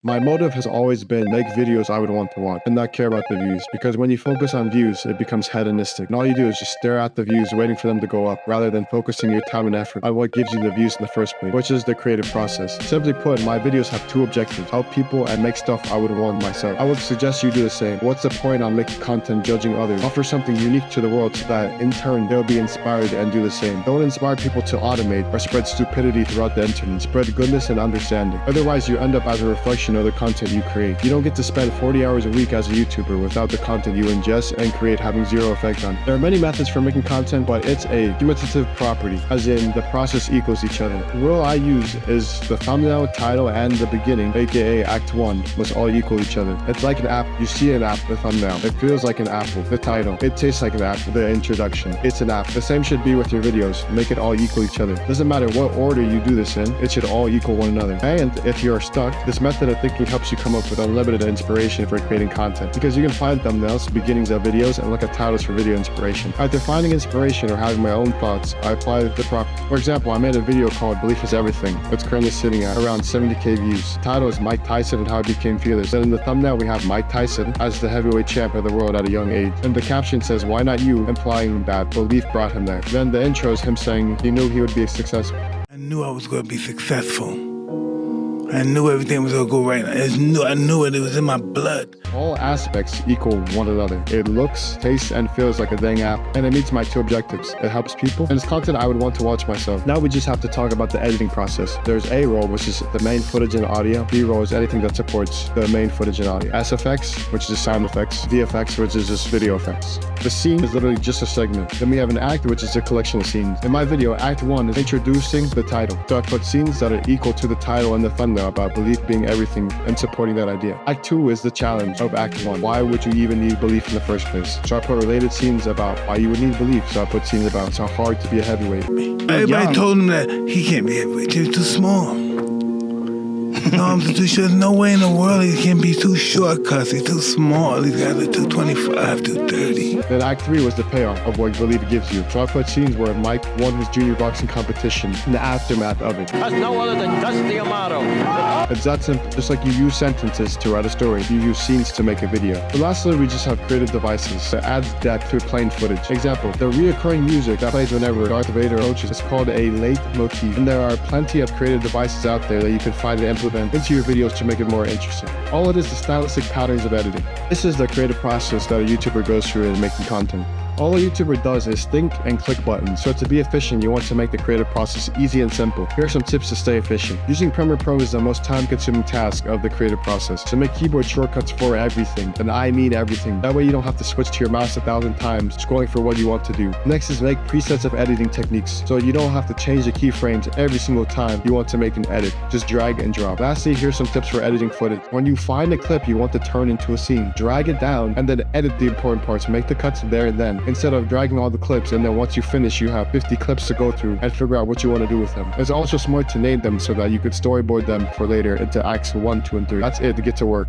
My motive has always been make videos I would want to watch and not care about the views, because when you focus on views, it becomes hedonistic, and all you do is just stare at the views waiting for them to go up, rather than focusing your time and effort on what gives you the views in the first place, which is the creative process. Simply put, my videos have two objectives: help people and make stuff I would want myself. I would suggest you do the same. What's the point on making content judging others? Offer something unique to the world so that in turn they'll be inspired and do the same. Don't inspire people to automate or spread stupidity throughout the internet. Spread goodness and understanding. Otherwise, you end up as a reflection of the content you create. You don't get to spend 40 hours a week as a YouTuber without the content you ingest and create having zero effect on it. There are many methods for making content, but it's a cumulative property, as in the process equals each other. The rule I use is the thumbnail, title, and the beginning, aka Act 1, must all equal each other. It's like an apple. You see an apple, the thumbnail. It feels like an apple, the title. It tastes like an apple, the introduction. It's an apple. The same should be with your videos. Make it all equal each other. Doesn't matter what order you do this in, it should all equal one another. And if you're stuck, this method of thinking helps you come up with unlimited inspiration for creating content, because you can find thumbnails, beginnings of videos, and look at titles for video inspiration. After finding inspiration or having my own thoughts, I apply the proper. For example, I made a video called Belief is Everything. It's currently sitting at around 70k views. The title is Mike Tyson and How I Became Fearless. Then in the thumbnail we have Mike Tyson as the heavyweight champ of the world at a young age. And the caption says, "Why not you?" implying that belief brought him there. Then the intro is him saying he knew he would be successful. I knew I was going to be successful. I knew everything was going to go right. I knew it. It was in my blood. All aspects equal one another. It looks, tastes, and feels like a dang app, and it meets my two objectives. It helps people, and it's content I would want to watch myself. Now we just have to talk about the editing process. There's A roll, which is the main footage and audio. B roll is anything that supports the main footage and audio. SFX, which is sound effects. VFX, which is just video effects. The scene is literally just a segment. Then we have an act, which is a collection of scenes. In my video, Act 1 is introducing the title. So I put scenes that are equal to the title and the thumbnail about belief being everything and supporting that idea. Act 2 is the challenge of Act 1. Why would you even need belief in the first place? So I put related scenes about why you would need belief. So I put scenes about it's how hard to be a heavyweight. Everybody told him that he can't be a heavyweight. He's too small. No, I'm too short. There's no way in the world he can be too short, cuz he's too small. He's got a 225, 230. Then Act 3 was the payoff of what belief gives you. So I put scenes where Mike won his junior boxing competition and the aftermath of it. That's no other than Dusty Amato. It's that simple. Just like you use sentences to write a story, you use scenes to make a video. But lastly, we just have creative devices that add depth to plain footage. Example, the reoccurring music that plays whenever Darth Vader approaches is called a leitmotif. And there are plenty of creative devices out there that you can find and implement into your videos to make it more interesting. All it is stylistic patterns of editing. This is the creative process that a YouTuber goes through in making content. All a YouTuber does is think and click buttons. So to be efficient, you want to make the creative process easy and simple. Here are some tips to stay efficient. Using Premiere Pro is the most time-consuming task of the creative process. So make keyboard shortcuts for everything, and I mean everything. That way you don't have to switch to your mouse 1,000 times, scrolling for what you want to do. Next is make presets of editing techniques, so you don't have to change the keyframes every single time you want to make an edit. Just drag and drop. Lastly, here's some tips for editing footage. When you find a clip you want to turn into a scene, drag it down and then edit the important parts. Make the cuts there and then, instead of dragging all the clips, and then once you finish you have 50 clips to go through and figure out what you want to do with them. It's also smart to name them so that you could storyboard them for later into acts 1, 2, and 3. That's it to get to work.